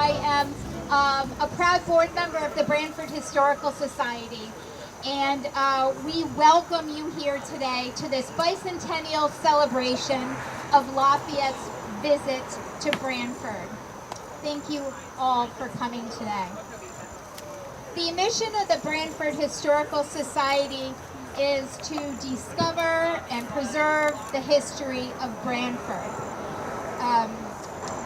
I am a proud board member of the Branford Historical Society, and we welcome you here today to this bicentennial celebration of Lafayette's visit to Branford. Thank you all for coming today. The mission of the Branford Historical Society is to discover and preserve the history of Branford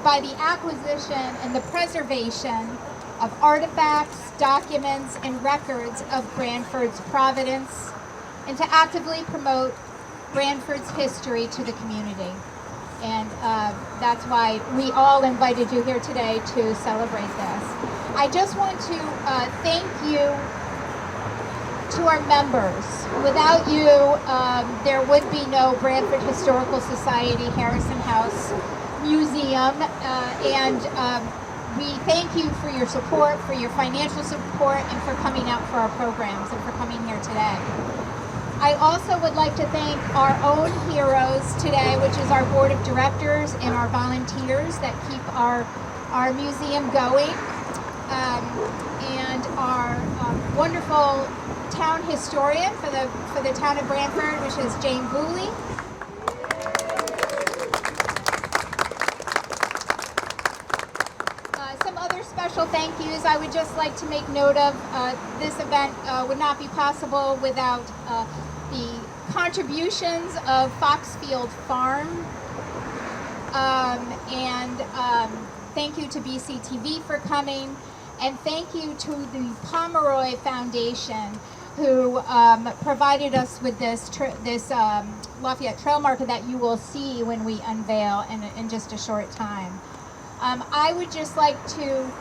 by the acquisition and the preservation of artifacts, documents, and records of Branford's providence, and to actively promote Branford's history to the community. And that's why we all invited you here today to celebrate this. I just want to thank you to our members. Without you, there would be no Branford Historical Society, Harrison House Museum, and we thank you for your support, for your financial support, and for coming out for our programs and for coming here today. I also would like to thank our own heroes today, which is our board of directors and our volunteers that keep our museum going, and our wonderful town historian for the town of Branford, which is Jane Booley. Some other special thank yous I would just like to make note of. This event would not be possible without the contributions of Foxfield Farm, and thank you to BCTV for coming, and thank you to the Pomeroy Foundation, who provided us with this Lafayette Trail marker that you will see when we unveil in just a short time. I would just like to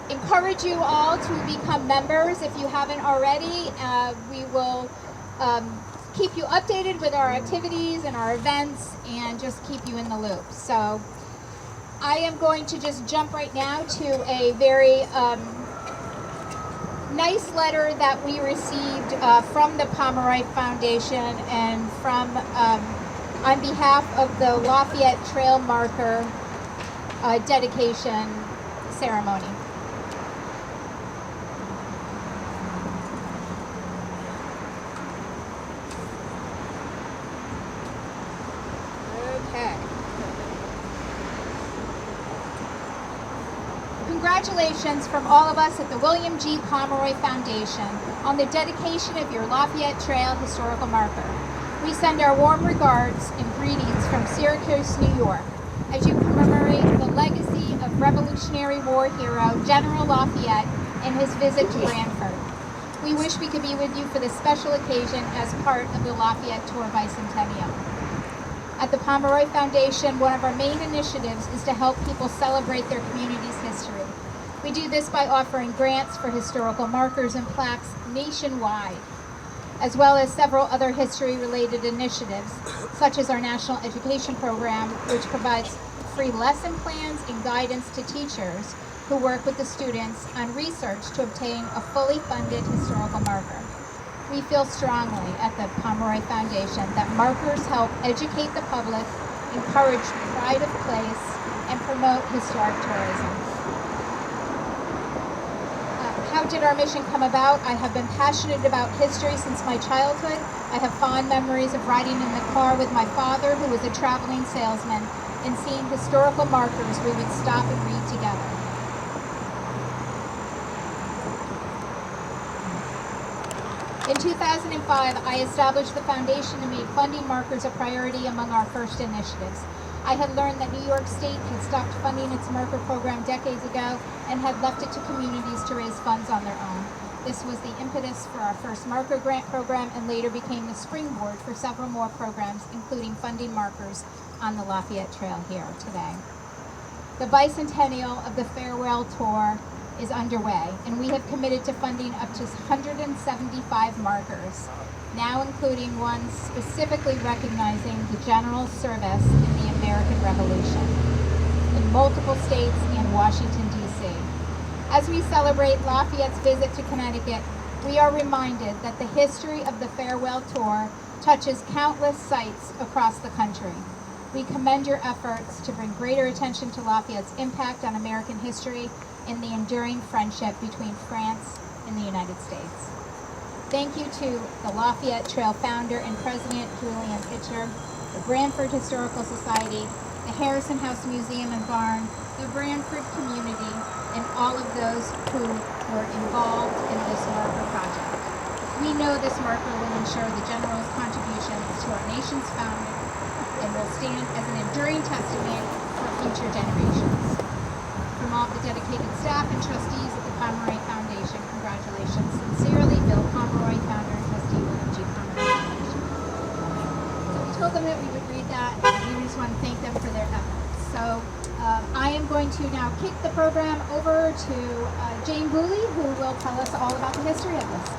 encourage you all to become members if you haven't already. We will keep you updated with our activities and our events and just keep you in the loop. So I am going to just jump right now to a very nice letter that we received from the Pomeroy Foundation and from on behalf of the Lafayette Trail Marker dedication ceremony. Okay. Congratulations from all of us at the William G. Pomeroy Foundation on the dedication of your Lafayette Trail historical marker. We send our warm regards and greetings from Syracuse, New York, as you commemorate the legacy of Revolutionary War hero General Lafayette and his visit to Branford. We wish we could be with you for this special occasion as part of the Lafayette Tour Bicentennial. At the Pomeroy Foundation, one of our main initiatives is to help people celebrate their community's history. We do this by offering grants for historical markers and plaques nationwide, as well as several other history-related initiatives, such as our National Education Program, which provides free lesson plans and guidance to teachers who work with the students on research to obtain a fully funded historical marker. We feel strongly at the Pomeroy Foundation that markers help educate the public, encourage pride of place, and promote historic tourism. How did our mission come about? I have been passionate about history since my childhood. I have fond memories of riding in the car with my father, who was a traveling salesman, and seeing historical markers we would stop and read together. In 2005, I established the foundation and made funding markers a priority among our first initiatives. I had learned that New York State had stopped funding its marker program decades ago and had left it to communities to raise funds on their own. This was the impetus for our first marker grant program and later became the springboard for several more programs, including funding markers on the Lafayette Trail here today. The Bicentennial of the Farewell Tour is underway, and we have committed to funding up to 175 markers, now including one specifically recognizing the general service in the American Revolution in multiple states and Washington, D.C. As we celebrate Lafayette's visit to Connecticut, we are reminded that the history of the Farewell Tour touches countless sites across the country. We commend your efforts to bring greater attention to Lafayette's impact on American history and the enduring friendship between France and the United States. Thank you to the Lafayette Trail founder and president, Julian Pitcher, the Branford Historical Society, the Harrison House Museum and Barn, the Branford community, and all of those who were involved in this marker project. We know this marker will ensure the General's contributions to our nation's founding and will stand as an enduring testament for future generations. From all the dedicated staff and trustees at the Pomeroy Foundation, congratulations. Sincerely, Bill Pomeroy, founder and trustee, William G. Pomeroy Foundation. So we told them that we would read that, and we just want to thank them for their efforts. So I am going to now kick the program over to Jane Booley, who will tell us all about the history of this.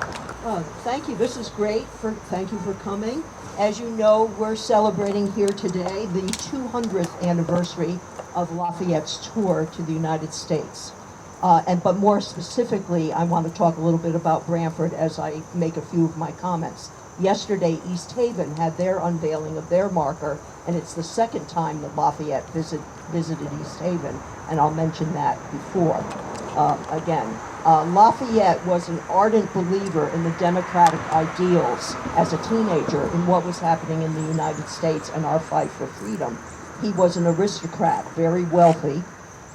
Thank you. This is great. Thank you for coming. As you know, we're celebrating here today the 200th anniversary of Lafayette's tour to the United States. But more specifically, I want to talk a little bit about Branford as I make a few of my comments. Yesterday, East Haven had their unveiling of their marker, and it's the second time that Lafayette visited East Haven, and I'll mention that before. Lafayette was an ardent believer in the democratic ideals as a teenager in what was happening in the United States and our fight for freedom. He was an aristocrat, very wealthy,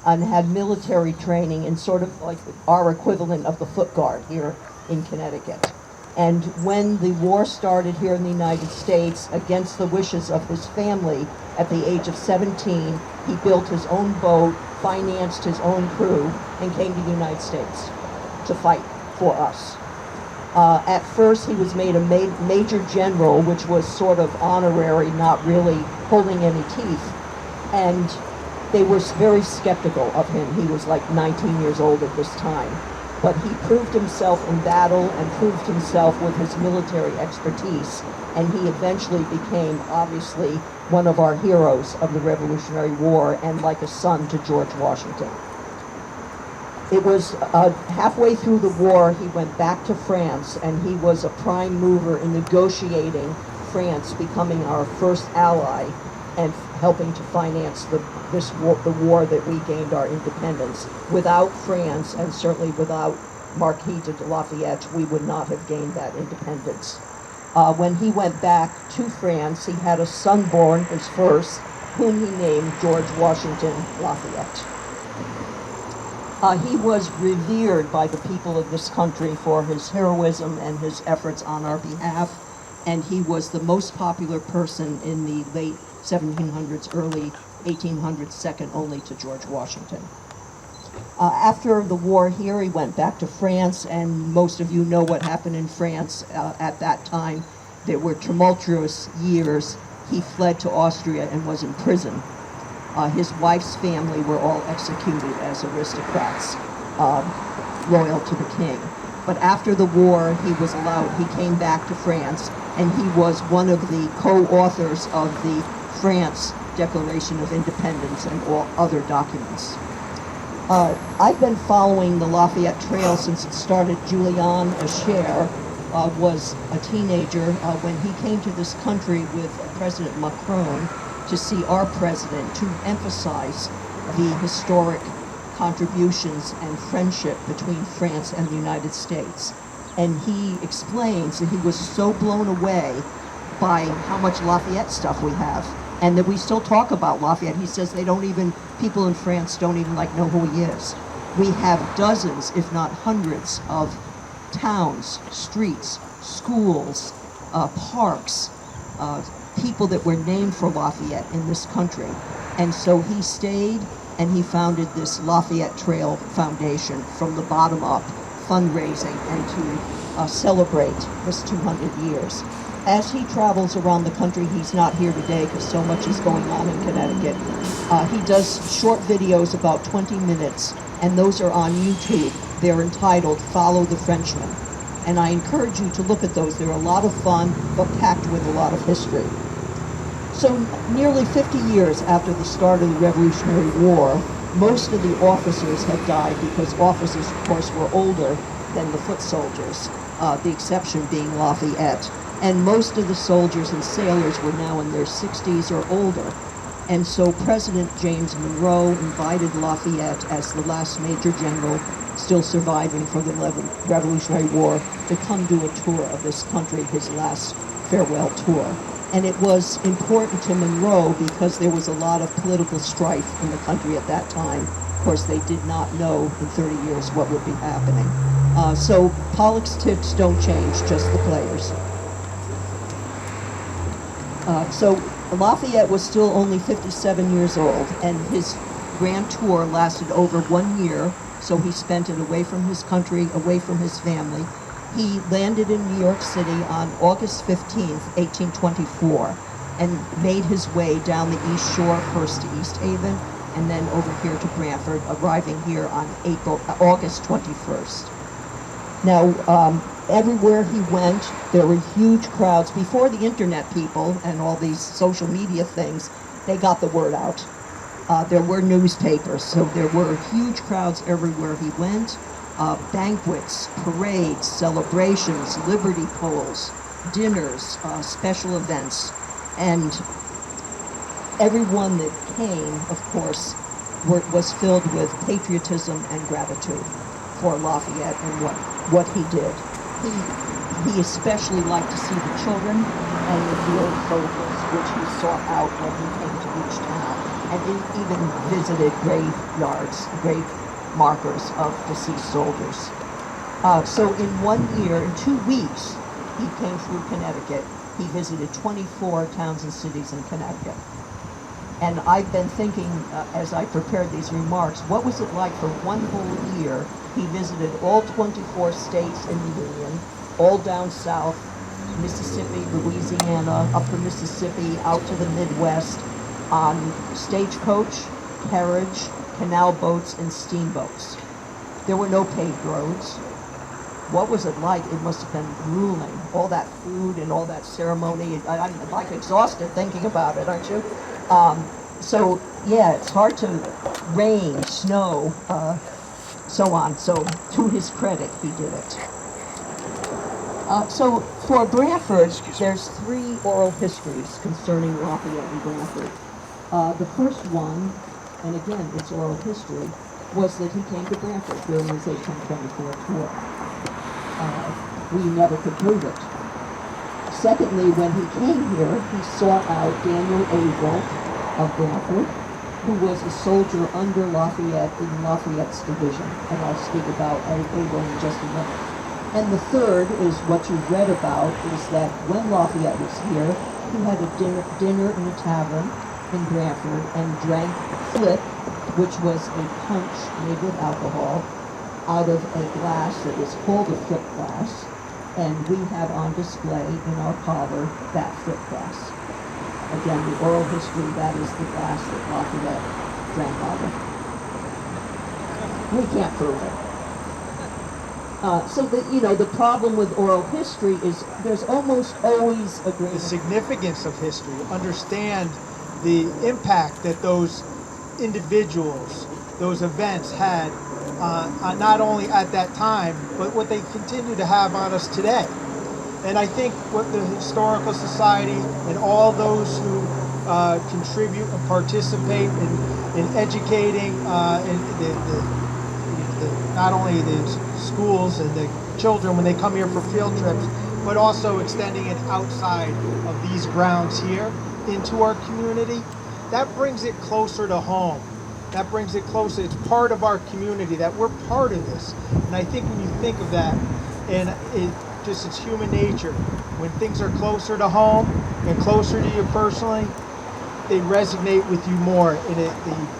and had military training in sort of like our equivalent of the Foot Guard here in Connecticut. And when the war started here in the United States, against the wishes of his family, at the age of 17, he built his own boat, financed his own crew, and came to the United States to fight for us. At first, he was made a major general, which was sort of honorary, not really holding any teeth. And they were very skeptical of him. He was like 19 years old at this time. But he proved himself in battle and proved himself with his military expertise. And he eventually became, obviously, one of our heroes of the Revolutionary War and like a son to George Washington. It was halfway through the war, he went back to France, and he was a prime mover in negotiating France becoming our first ally and helping to finance the war that we gained our independence. Without France, and certainly without Marquis de Lafayette, we would not have gained that independence. When he went back to France, he had a son born, his first, whom he named George Washington Lafayette. He was revered by the people of this country for his heroism and his efforts on our behalf, and he was the most popular person in the late 1700s, early 1800s, second only to George Washington. After the war here, he went back to France, and most of you know what happened in France at that time. There were tumultuous years. He fled to Austria and was in prison. His wife's family were all executed as aristocrats, loyal to the king. But after the war, he was allowed, he came back to France, and he was one of the co-authors of the France Declaration of Independence and all other documents. I've been following the Lafayette Trail since it started. Julian Ascher was a teenager when he came to this country with President Macron to see our president, to emphasize the historic contributions and friendship between France and the United States. And he explains that he was so blown away by how much Lafayette stuff we have, and that we still talk about Lafayette. He says people in France don't even know who he is. We have dozens, if not hundreds, of towns, streets, schools, parks, people that were named for Lafayette in this country. And so he stayed and he founded this Lafayette Trail Foundation from the bottom up, fundraising and to celebrate this 200 years. As he travels around the country, he's not here today because so much is going on in Connecticut. He does short videos, about 20 minutes, and those are on YouTube. They're entitled Follow the Frenchman. And I encourage you to look at those. They're a lot of fun, but packed with a lot of history. So nearly 50 years after the start of the Revolutionary War, most of the officers had died because officers, of course, were older than the foot soldiers, the exception being Lafayette. And most of the soldiers and sailors were now in their 60s or older. And so President James Monroe invited Lafayette, as the last major general still surviving from the Revolutionary War, to come do a tour of this country, his last farewell tour. And it was important to Monroe because there was a lot of political strife in the country at that time. Of course, they did not know in 30 years what would be happening. So politics don't change, just the players. So Lafayette was still only 57 years old, and his grand tour lasted over 1 year, so he spent it away from his country, away from his family. He landed in New York City on August 15th, 1824, and made his way down the East Shore, first to East Haven, and then over here to Branford, arriving here on August 21st. Now, everywhere he went, there were huge crowds. Before the internet people and all these social media things, they got the word out. There were newspapers, so there were huge crowds everywhere he went. Banquets, parades, celebrations, liberty poles, dinners, special events. And everyone that came, of course, was filled with patriotism and gratitude for Lafayette and what he did. He especially liked to see the children and the field soldiers, which he sought out when he came to each town, and he even visited graveyards, grave markers of deceased soldiers. So in 1 year, in 2 weeks, he came through Connecticut. He visited 24 towns and cities in Connecticut. And I've been thinking, as I prepared these remarks, what was it like for 1 whole year? He visited all 24 states in the Union, all down south, Mississippi, Louisiana, up the Mississippi, out to the Midwest, on stagecoach, carriage, canal boats, and steamboats. There were no paved roads. What was it like? It must have been grueling. All that food and all that ceremony. I'm like exhausted thinking about it, aren't you? So yeah, it's hard to rain, snow, so on. So to his credit, he did it. So for Branford, there's 3 oral histories concerning Lafayette and Branford. The first one, and again, it's oral history, was that he came to Branford during his 1824 tour. We never could prove it. Secondly, when he came here, he sought out Daniel Abel of Branford, who was a soldier under Lafayette in Lafayette's division, and I'll speak about Abel in just a minute. And the third is what you read about, is that when Lafayette was here, he had a dinner in a tavern in Branford and drank flip, which was a punch made with alcohol, out of a glass that was called a flip glass, and we have on display in our parlor that flip glass. Again, the oral history, that is the glass that Lafayette drank out of. We can't prove it. So the problem with oral history is there's almost always a great... The significance of history, understand the impact that those individuals, those events had not only at that time, but what they continue to have on us today. And I think what the Historical Society and all those who contribute and participate in educating not only the schools and the children when they come here for field trips, but also extending it outside of these grounds here into our community, that brings it closer to home. That brings it closer. It's part of our community, that we're part of this. And I think when you think of that, and it's human nature. When things are closer to home and closer to you personally, they resonate with you more, and they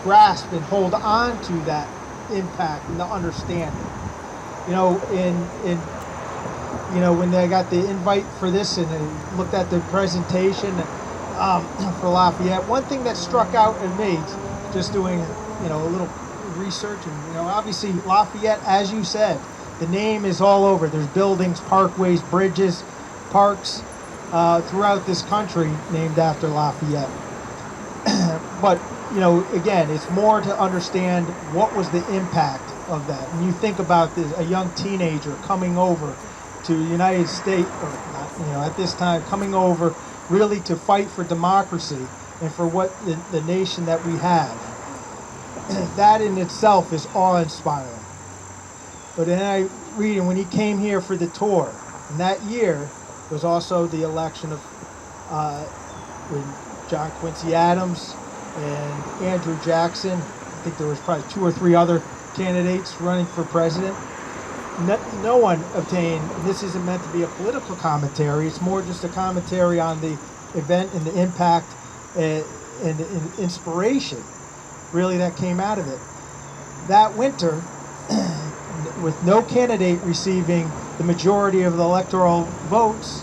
grasp and hold on to that impact and the understanding. When they got the invite for this and they looked at the presentation for Lafayette, one thing that struck out at me, just doing a little research, and obviously Lafayette, as you said, the name is all over. There's buildings, parkways, bridges, parks throughout this country named after Lafayette. But again, it's more to understand what was the impact of that. When you think about this, a young teenager coming over to the United States, or not, at this time coming over really to fight for democracy, and for what the nation that we have. That in itself is awe-inspiring. But then I read, and when he came here for the tour, and that year was also the election of when John Quincy Adams and Andrew Jackson. I think there was probably 2 or 3 other candidates running for president. No one obtained, this isn't meant to be a political commentary, it's more just a commentary on the event and the impact and the inspiration really that came out of it. That winter, with no candidate receiving the majority of the electoral votes,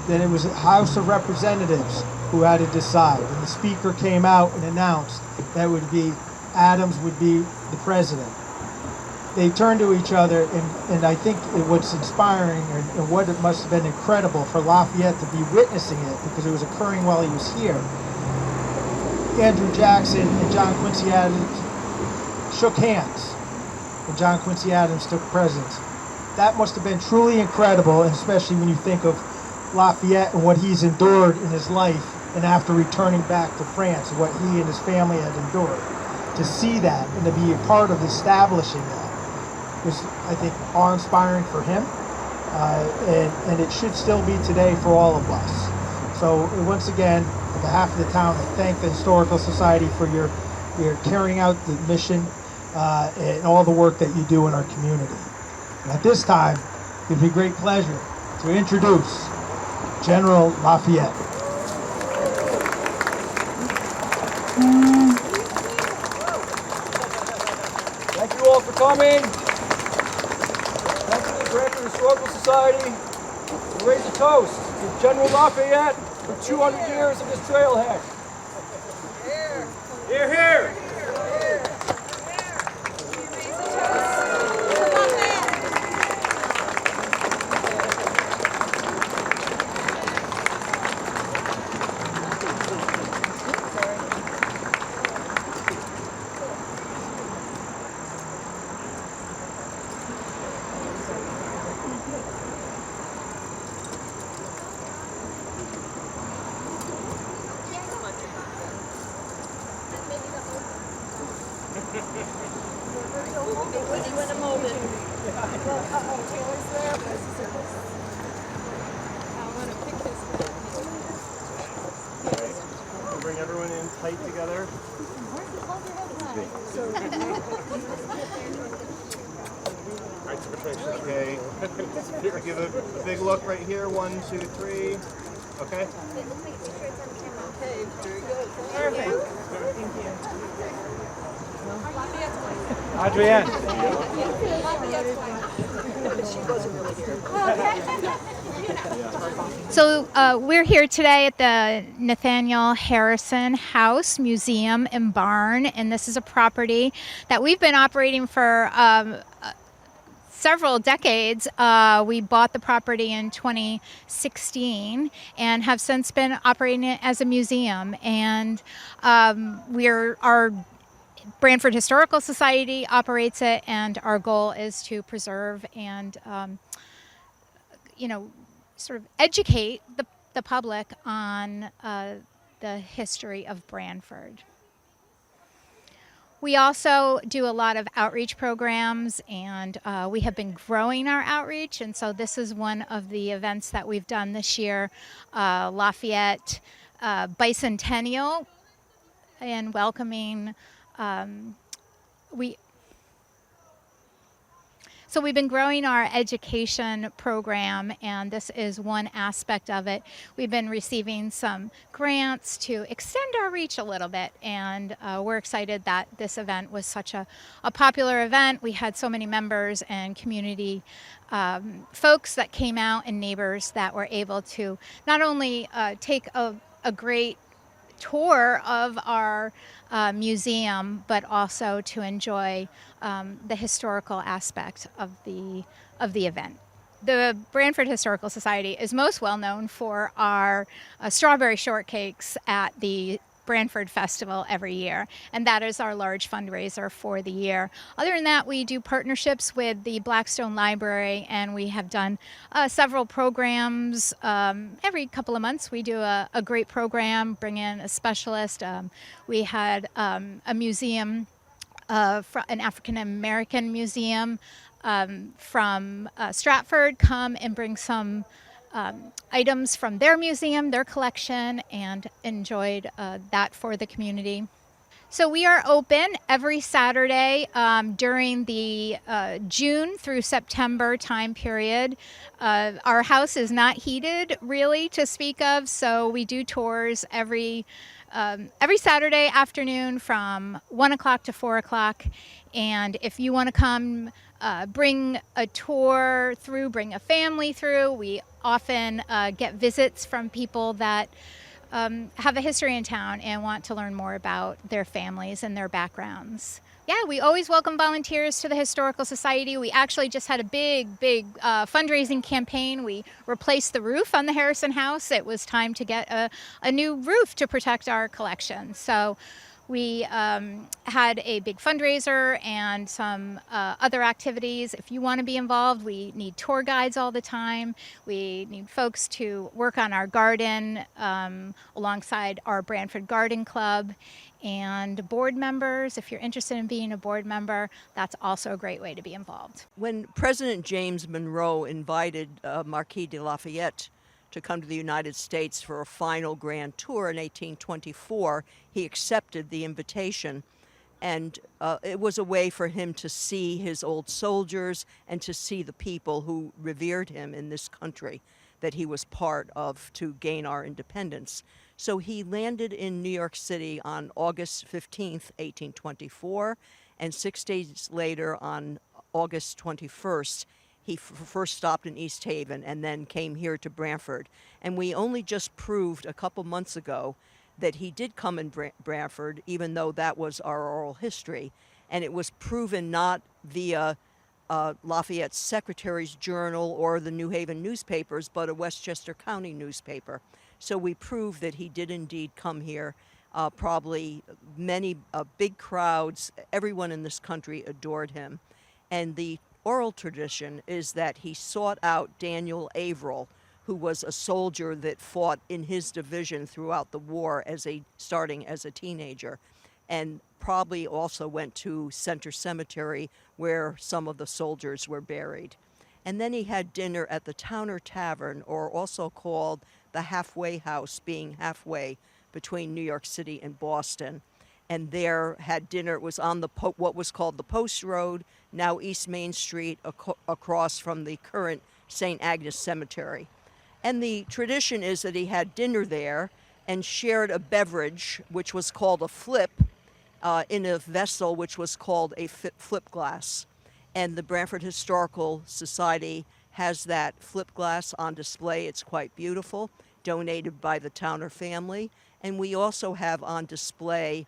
then it was the House of Representatives who had to decide. And the speaker came out and announced that would be Adams would be the president. They turned to each other, and I think what's inspiring, and what it must have been incredible for Lafayette to be witnessing it, because it was occurring while he was here. Andrew Jackson and John Quincy Adams shook hands when John Quincy Adams took precedence. That must have been truly incredible, and especially when you think of Lafayette and what he's endured in his life, and after returning back to France, and what he and his family had endured. To see that and to be a part of establishing that was, I think, awe-inspiring for him, and it should still be today for all of us. So once again, on behalf of the town, I thank the Historical Society for your carrying out the mission and all the work that you do in our community. And at this time, it gives me great pleasure to introduce General Lafayette. Thank you all for coming. Thank you to the Branford Historical Society. We raise a toast to General Lafayette for 200 years of this trailhead. Here. Here, here. Bring everyone in tight together. Alright, super picture, okay. Give a big look right here. 1, 2, 3. Okay? Okay, very good. Perfect. Thank you. Adrienne. She wasn't really here. So we're here today at the Nathaniel Harrison House Museum and Barn, and this is a property that we've been operating for several decades. We bought the property in 2016 and have since been operating it as a museum. And our Branford Historical Society operates it, and our goal is to preserve and sort of educate the public on the history of Branford. We also do a lot of outreach programs, and we have been growing our outreach, and so this is one of the events that we've done this year, Lafayette Bicentennial, and welcoming. So we've been growing our education program, and this is one aspect of it. We've been receiving some grants to extend our reach a little bit, and we're excited that this event was such a popular event. We had so many members and community folks that came out, and neighbors that were able to not only take a great tour of our museum, but also to enjoy the historical aspect of the event. The Branford Historical Society is most well known for our strawberry shortcakes at the Branford Festival every year, and that is our large fundraiser for the year. Other than that, we do partnerships with the Blackstone Library, and we have done several programs. Every couple of months, we do a great program, bring in a specialist. We had a museum, an African American museum from Stratford come and bring some items from their museum, their collection, and enjoyed that for the community. So we are open every Saturday during the June through September time period. Our house is not heated really to speak of, so we do tours every Saturday afternoon from 1 o'clock to 4 o'clock. And if you want to come bring a tour through, bring a family through, we often get visits from people that have a history in town and want to learn more about their families and their backgrounds. Yeah, we always welcome volunteers to the Historical Society. We actually just had a big fundraising campaign. We replaced the roof on the Harrison House. It was time to get a new roof to protect our collection. So we had a big fundraiser and some other activities. If you want to be involved, we need tour guides all the time. We need folks to work on our garden alongside our Branford Garden Club, and board members. If you're interested in being a board member, that's also a great way to be involved. When President James Monroe invited Marquis de Lafayette to come to the United States for a final grand tour in 1824, he accepted the invitation. And it was a way for him to see his old soldiers and to see the people who revered him in this country that he was part of to gain our independence. So he landed in New York City on August 15th, 1824, and 6 days later on August 21st, he first stopped in East Haven and then came here to Branford. And we only just proved a couple months ago that he did come in Branford, even though that was our oral history. And it was proven not via Lafayette's Secretary's Journal or the New Haven newspapers, but a Westchester County newspaper. So we proved that he did indeed come here. Probably many big crowds, everyone in this country adored him. And the oral tradition is that he sought out Daniel Averill, who was a soldier that fought in his division throughout the war starting as a teenager, and probably also went to Center Cemetery where some of the soldiers were buried. And then he had dinner at the Towner Tavern, or also called the Halfway House, being halfway between New York City and Boston. And there had dinner. It was on what was called the Post Road, now East Main Street, across from the current St. Agnes Cemetery. And the tradition is that he had dinner there and shared a beverage, which was called a flip, in a vessel which was called a flip glass. And the Branford Historical Society has that flip glass on display. It's quite beautiful, donated by the Towner family. And we also have on display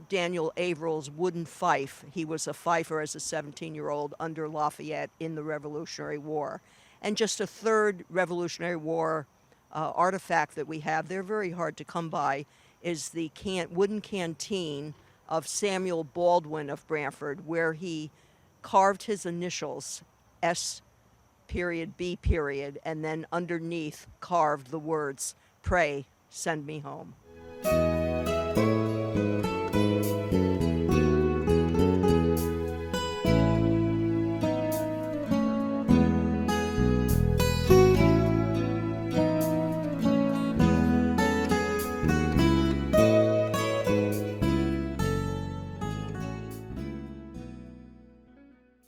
Daniel Averill's wooden fife. He was a fifer as a 17-year-old under Lafayette in the Revolutionary War. And just a third Revolutionary War artifact that we have, they're very hard to come by, is the wooden canteen of Samuel Baldwin of Branford, where he carved his initials, S period, B period, and then underneath carved the words, "Pray, send me home."